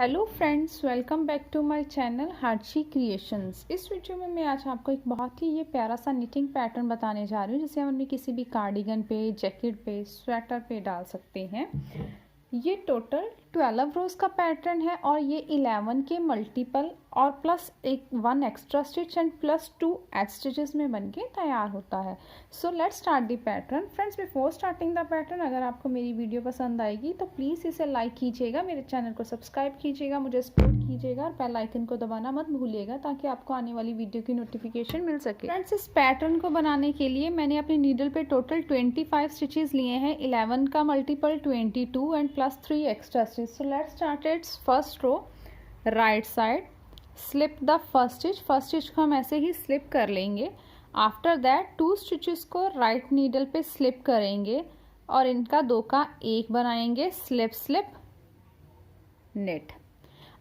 Hello friends, welcome back to my channel Harchi creations. इस video में मैं आज आपको एक बहुत ही ये प्यारा सा निटिंग पैटर्न बताने जा रही हूँ जिसे हम अपनी किसी भी कार्डिगन पे, जैकेट पे, स्वेटर पे डाल सकते हैं। ये टोटल 12 रोज का पैटर्न है और ये 11 के मल्टीपल और प्लस एक 1 extra stitch and plus 2 edge stitches में बनके तैयार होता है। So let's start the pattern. Friends, before starting the pattern, अगर आपको मेरी वीडियो पसंद आएगी तो प्लीज़ इसे लाइक कीजिएगा, मेरे चैनल को सब्सक्राइब कीजिएगा, मुझे सपोर्ट कीजिएगा और बेल आइकन को दबाना मत भूलिएगा ताकि आपको आने वाली वीडियो की नोटिफिकेशन मिल सके। फ्रेंड्स, इस पैटर्न को बनाने के लिए मैंने अपनी नीडल पे टोटल 25 स्टिचेस लिए हैं, 11 का multiple 22 and plus 3 extra stitch. So let's start its first row. Right side slip the first stitch को हम ऐसे ही स्लिप कर लेंगे। आफ्टर दैट 2 स्टिचेस को राइट नीडल पे स्लिप करेंगे और इनका 2 का 1 बनाएंगे, स्लिप स्लिप नेट।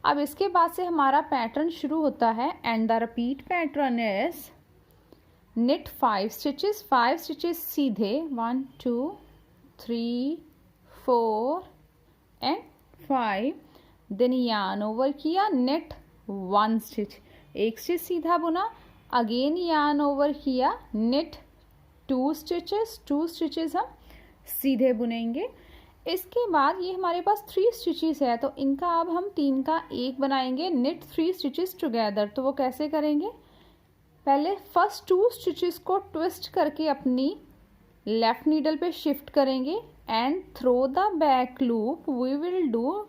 अब इसके बाद से हमारा पैटर्न शुरू होता है and the repeat pattern is knit 5 stitches सीधे 1 2 3 4 एंड 5, देन यार्न ओवर किया, knit 1 स्टिच, एक स्टिच सीधा बुना, अगेन यार्न ओवर किया, knit 2 स्टिचेस हम सीधे बुनेंगे। इसके बाद ये हमारे पास 3 स्टिचेस है तो इनका अब हम 3 का 1 बनाएंगे, knit 3 स्टिचेस टुगेदर। तो वो कैसे करेंगे? पहले फर्स्ट 2 स्टिचेस को ट्विस्ट करके अपनी लेफ्ट नीडल पे शिफ्ट करेंगे and throw the back loop we will do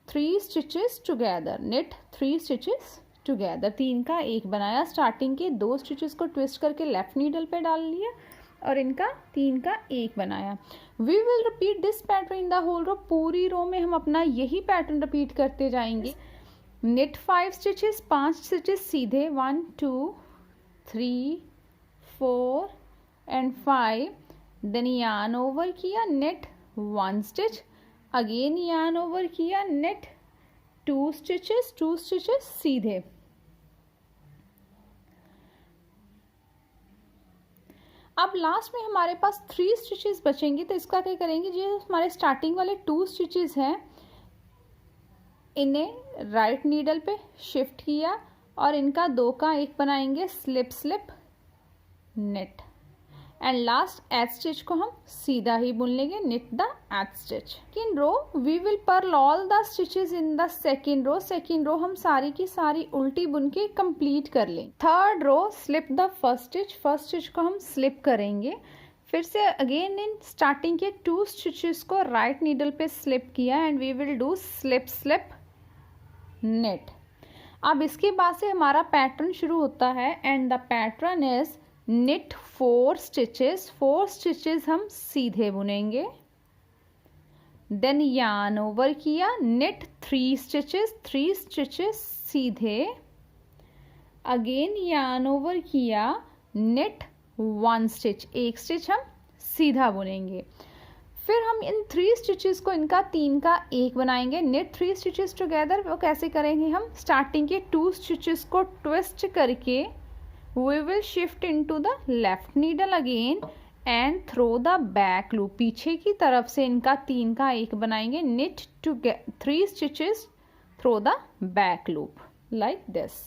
3 stitches together, knit 3 stitches together. 3 का 1 बनाया, स्टार्टिंग के 2 स्टिचेस को ट्विस्ट करके लेफ्ट नीडल पे डाल लिया और इनका 3 का 1 बनाया। We will repeat this pattern in the whole row. पूरी रो में हम अपना यही पैटर्न रिपीट करते जाएंगे। knit 5 स्टिचेस, 5 स्टिचेस सीधे 1 2 3 4 एंड 5, देन यार्न ओवर किया, knit 1 stitch, again yarn over किया, knit 2 स्टिचेस सीधे। अब लास्ट में हमारे पास 3 स्टिचेस बचेंगे तो इसका क्या करेंगे, जो हमारे स्टार्टिंग वाले 2 स्टिचेस हैं इन्हें राइट नीडल पे शिफ्ट किया और इनका 2 का 1 बनाएंगे, slip slip knit, and last edge stitch को हम सीधा ही बुन लेंगे, knit the edge stitch. Second row we will purl all the stitches in the second row हम सारी की सारी उल्टी बुन के कंप्लीट कर लें। Third row slip the first stitch को हम स्लिप करेंगे, फिर से अगेन इन स्टार्टिंग के 2 स्टिचेस को राइट नीडल पे स्लिप किया and we will do slip slip knit. अब इसके बाद से हमारा पैटर्न शुरू होता है and the pattern is knit 4 stitches हम सीधे बुनेंगे, देन यार्न ओवर किया, knit 3 स्टिचेस सीधे, अगेन यार्न ओवर किया, knit 1 स्टिच, एक स्टिच हम सीधा बुनेंगे। फिर हम इन 3 स्टिचेस को इनका 3 का 1 बनाएंगे, knit 3 स्टिचेस टुगेदर। वो कैसे करेंगे? हम स्टार्टिंग के 2 स्टिचेस को ट्विस्ट करके we will shift into the left needle again and throw the back loop, पीछे की तरफ से इनका 3 का 1 बनाएंगे, knit to get 3 stitches, throw the back loop like this.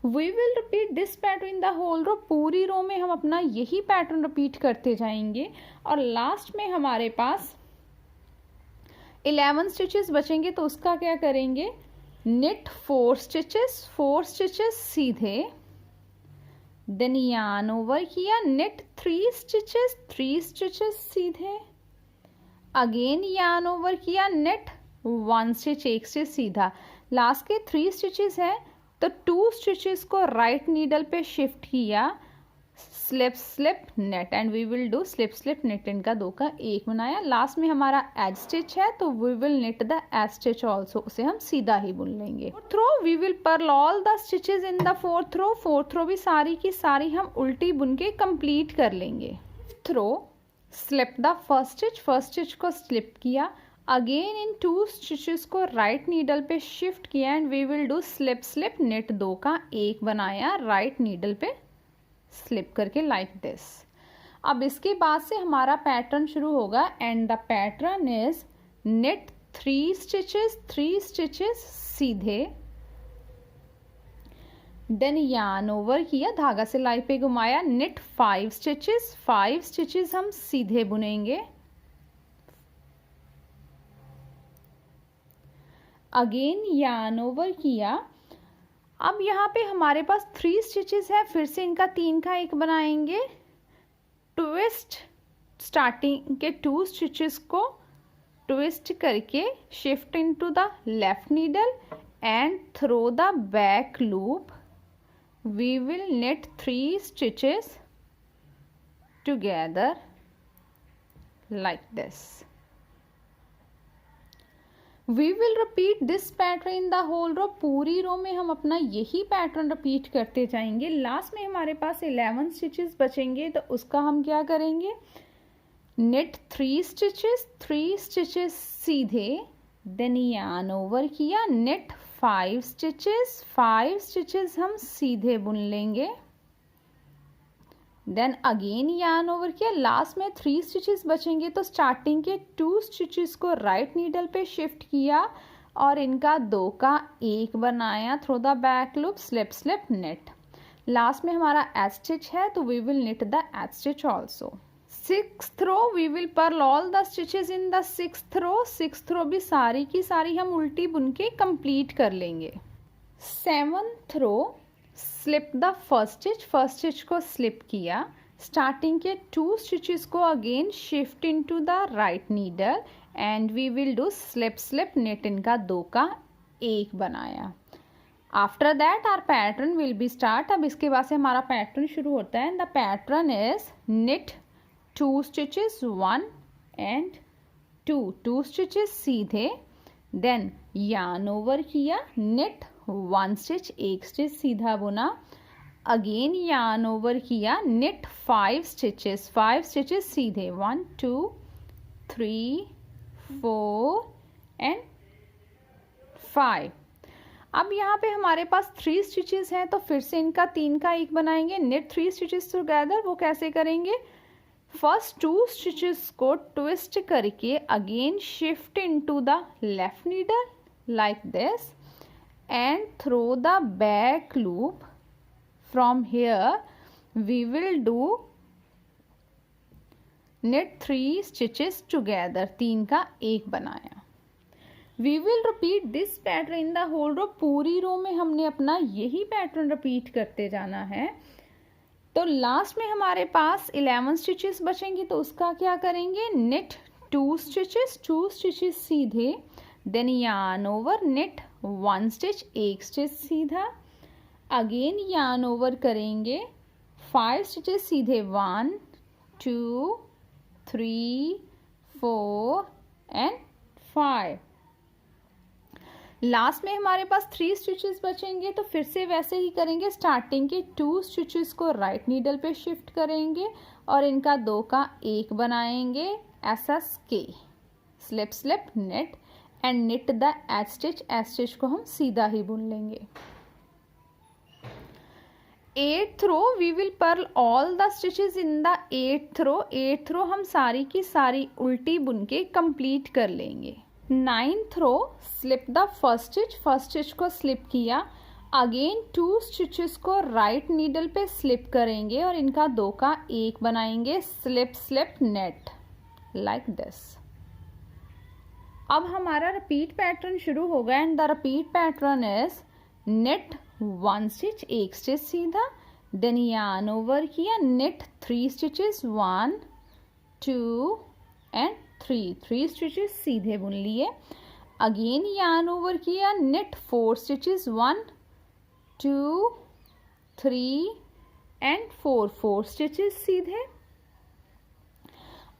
We will repeat this pattern in the whole row। पूरी row में हम अपना यही पैटर्न रिपीट करते जाएंगे और लास्ट में हमारे पास 11 स्टिचेस बचेंगे तो उसका क्या करेंगे, knit 4 स्टिचेस सीधे, देन यार्न ओवर किया, knit 3 स्टिचेस सीधे, अगेन यार्न ओवर किया, knit 1 स्टिच, एक स्टिच सीधा। लास्ट के 3 स्टिचेस है तो 2 स्टिचेस को राइट नीडल पे शिफ्ट किया, slip slip knit, and we will do slip slip knit. इनका 2 का 1 बनाया। लास्ट में हमारा एज स्टिच है तो we will knit the edge stitch also, उसे हम सीधा ही बुन लेंगे। Fourth row we will purl all the stitches in the fourth row भी सारी की सारी हम उल्टी बुन के कंप्लीट कर लेंगे। Fifth row slip the first stitch को स्लिप किया, अगेन इन 2 स्टिचेस को राइट नीडल पे शिफ्ट किया and we will do slip slip knit, 2 का 1 बनाया राइट नीडल पे स्लिप करके लाइक दिस। अब इसके बाद से हमारा पैटर्न शुरू होगा and the pattern is knit 3 stitches सीधे, देन यार्न ओवर किया, धागा सिलाई पे घुमाया, निट 5 स्टिचेस हम सीधे बुनेंगे, अगेन यार्न ओवर किया। अब यहाँ पे हमारे पास 3 स्टिचेस है, फिर से इनका 3 का एक बनाएंगे, ट्विस्ट, स्टार्टिंग के 2 स्टिचेस को ट्विस्ट करके shift into the left needle and throw the back loop, we will knit 3 stitches together like this. We will repeat this pattern in the whole row. पूरी रो में हम अपना यही pattern repeat करते जाएंगे। Last में हमारे पास 11 स्टिचेस बचेंगे, तो उसका हम क्या करेंगे, knit 3 स्टिचेस सीधे, देन यार्न ओवर किया, knit 5 स्टिचेस हम सीधे बुन लेंगे, देन अगेन यार्न ओवर किया, लास्ट में 3 स्टिचेस बचेंगे, तो स्टार्टिंग के 2 स्टिचेस को राइट नीडल पे शिफ्ट किया और इनका 2 का 1 बनाया, throw the back loop, slip knit. Last में हमारा एच स्टिच है, तो we will knit the edge stitch also. 6th row we will purl all the stitches in the 6th row. 6th row भी सारी की सारी हम उल्टी बुन के कंप्लीट कर लेंगे। 7th row slip the first stitch को स्लिप किया, स्टार्टिंग के 2 स्टिचेस को again shift into the right needle and we will do slip knit, इनका 2 का 1 बनाया। After that our pattern will be start. अब इसके बाद से हमारा पैटर्न शुरू होता है। The pattern is knit 2 stitches 1 and 2 stitches सीधे, देन यार्न ओवर किया, निट 1 स्टिच, 1 स्टिच सीधा बुना, अगेन यार्न ओवर किया, निट 5 स्टिचेस सीधे, 1 2 3 4 एंड 5। अब यहाँ पे हमारे पास 3 स्टिचेस हैं, तो फिर से इनका 3 का 1 बनाएंगे, निट 3 स्टिचेस टुगेदर। वो कैसे करेंगे, फर्स्ट 2 स्टिचेस को ट्विस्ट करके again shift into the left needle like this and throw the back loop. From here we will do knit 3 stitches together, 3 का 1 बनाया। We will repeat this pattern in the whole row. पूरी row में हमने अपना यही pattern repeat करते जाना है। तो लास्ट में हमारे पास 11 स्टिचेस बचेंगी, तो उसका क्या करेंगे, निट 2 स्टिचेस सीधे, then yarn over, knit 1 stitch, 1 stitch सीधा, अगेन यार्न ओवर करेंगे, 5 स्टिचेस सीधे, 1 2 3 4 एंड 5। लास्ट में हमारे पास 3 स्टिचेस बचेंगे, तो फिर से वैसे ही करेंगे, स्टार्टिंग के 2 स्टिचेस को राइट नीडल पे शिफ्ट करेंगे और इनका 2 का 1 बनाएंगे, SSK, slip knit and knit the edge stitch को हम सीधा ही बुन लेंगे। 8th row we will purl all the stitches in the 8th row. 8th row हम सारी की सारी उल्टी बुन के कंप्लीट कर लेंगे। 9th row slip the first stitch को स्लिप किया, अगेन 2 स्टिचेस को राइट नीडल पे स्लिप करेंगे और इनका 2 का 1 बनाएंगे, स्लिप नेट लाइक दिस। अब हमारा रिपीट पैटर्न शुरू होगा and the repeat pattern is knit 1 stitch, 1 stitch सीधा, देन यार्न ओवर किया, निट 3 स्टिचेस, 1 2 एंड 3 स्टिचेस सीधे बुन लिए, अगेन यार्न ओवर किया, निट 4 स्टिचेस, 1 2 3 एंड 4 स्टिचेस सीधे।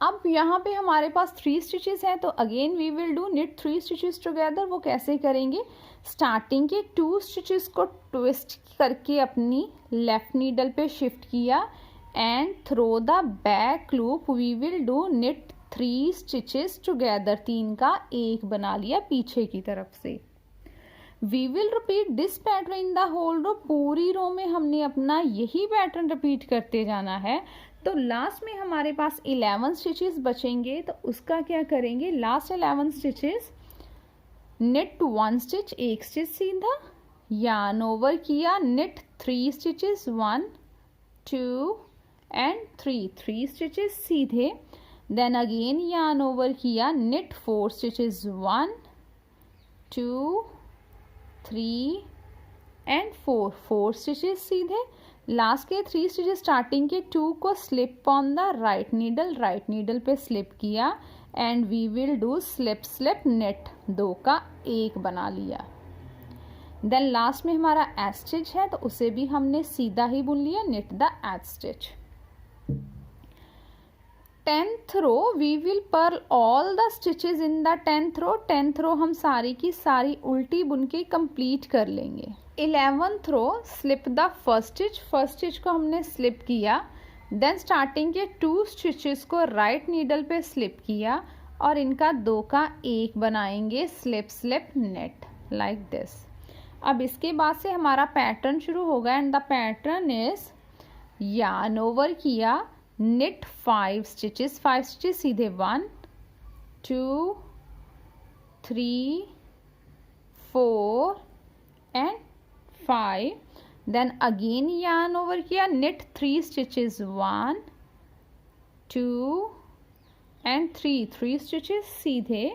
अब यहाँ पे हमारे पास 3 स्टिचेस है, तो again we will do knit 3 stitches together. वो कैसे करेंगे, स्टार्टिंग के 2 स्टिचेस को ट्विस्ट करके अपनी लेफ्ट नीडल पे शिफ्ट किया and throw the back loop, we will do knit 3 stitches together, 3 का 1 बना लिया पीछे की तरफ से। We will repeat this pattern in the whole row. पूरी रो में हमने अपना यही पैटर्न रिपीट करते जाना है। तो लास्ट में हमारे पास 11 स्टिचेस बचेंगे, तो उसका क्या करेंगे, लास्ट 11 स्टिचेस knit 1 स्टिच, एक स्टिच सीधा, yarn over किया, knit 3 स्टिचेस, 1 2 and 3 स्टिचेस सीधे, then again yarn over किया, knit 4 स्टिचेस, 1 2 3 and 4 स्टिचेस सीधे, लास्ट के 3 स्टिचेस स्टार्टिंग के 2 को slip on the right needle पे स्लिप किया and we will do slip knit, 2 का 1 बना लिया। देन लास्ट में हमारा एज स्टिच है तो उसे भी हमने सीधा ही बुन लिया, knit the edge stitch. 10th row we will purl all the stitches in the 10th row हम सारी की सारी उल्टी बुन के कंप्लीट कर लेंगे। 11th row slip the first stitch को हमने स्लिप किया, देन स्टार्टिंग के 2 स्टिचेस को राइट नीडल पे स्लिप किया और इनका 2 का 1 बनाएंगे, स्लिप नेट लाइक दिस। अब इसके बाद से हमारा पैटर्न शुरू होगा and the pattern is yarn over किया, knit 5 स्टिचेस सीधे, 1 2 3 4 and 5, then again yarn over किया, knit 3 स्टिचेस, 1 2 and 3 स्टिचेस सीधे,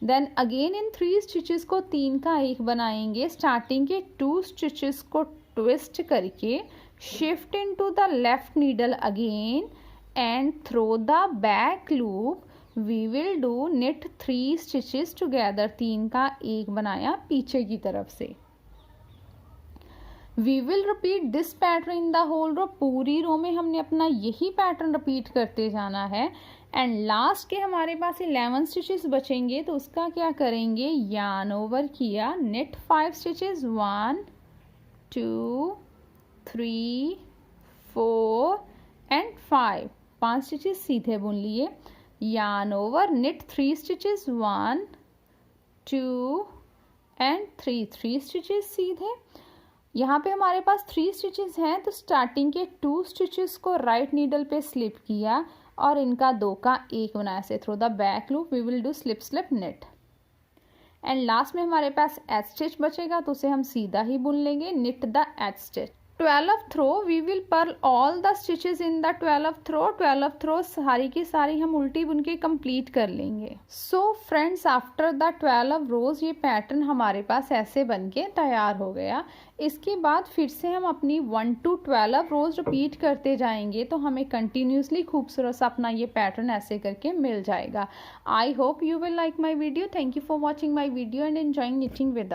देन अगेन इन 3 स्टिचेस को 3 का 1 बनाएंगे, स्टार्टिंग के 2 स्टिचेस को ट्विस्ट करके shift into the left needle again and throw the back loop, we will do knit 3 stitches together, 3 का 1 बनाया पीछे की तरफ से। We will repeat this pattern in the whole row, पूरी रो में हमने अपना यही पैटर्न रिपीट करते जाना है एंड लास्ट के हमारे पास 11 स्टिचेस बचेंगे तो उसका क्या करेंगे, yarn ओवर किया, knit 5 स्टिचेस, 1 2 3 4 and 5 स्टिचेस सीधे बुन लिए, yarn over, knit 3 stitches, 1 2 and 3 stitches सीधे। यहाँ पे हमारे पास 3 स्टिचेस हैं तो स्टार्टिंग के 2 स्टिचेस को राइट नीडल पे स्लिप किया और इनका 2 का 1 बनाया से, through the back loop we will do slip knit and last में हमारे पास एज स्टिच बचेगा तो उसे हम सीधा ही बुन लेंगे, knit the edge stitch. 12th row we will purl all the stitches in the 12th row सारी की सारी हम उल्टी बुन के कंप्लीट कर लेंगे। सो फ्रेंड्स आफ्टर द 12 रोज ये पैटर्न हमारे पास ऐसे बन के तैयार हो गया। इसके बाद फिर से हम अपनी 1 to 12 रोज रिपीट करते जाएंगे तो हमें कंटिन्यूसली खूबसूरत सा अपना ये पैटर्न ऐसे करके मिल जाएगा। I hope you will like my video. Thank you for watching my video and enjoying knitting with us.